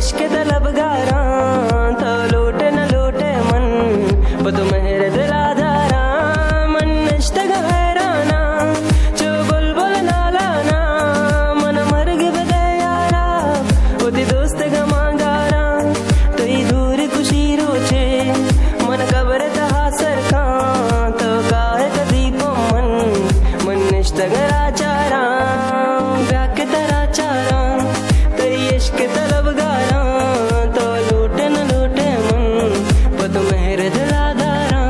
इश्क तलबगारा तो लूटे न लूटे मन बदु मेरे दिलादारा मन इश्क हैराना जो बुलबुल नालाना मन मर्ग बदे यारा उदी दोस्त गमांगारा तो ही दूर खुशी रोचे मन कबर तहा सरका तो काहे कदीपो मन मन इश्क राचारा व्याक तरा चारा तो इश्क तलबगारा तो लूटे न लूटे मन बदु मेरे दिलादारा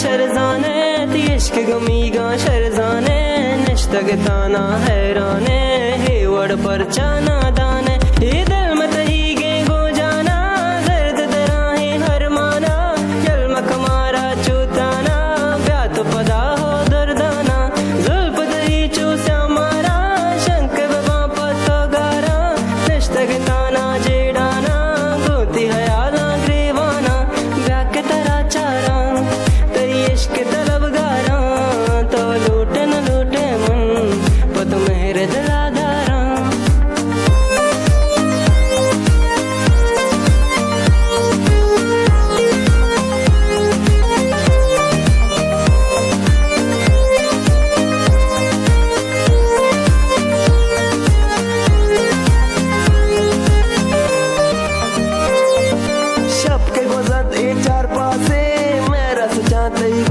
शरजाने ती इश्क गमीगा शरजाने निश्तग ताना हैराने हे वड़ पर चाना दाने हे दिल मत ही गे गो जाना दर्द दराहे हर माना जल मकमारा चूताना ब्यात पदा हो दर्दाना जुल्फ दही चूसा मारा शंक बाबा पत्तो गारा निश्तग ताना जेडाना गोती हयाला ग्रेवाना ब्याक तरा चारा इश्क तलबगारा तो लूटे न लूटे मन बदु मेरे दिलादारा शब के गुजर एक चार पासे मेरा सचा तई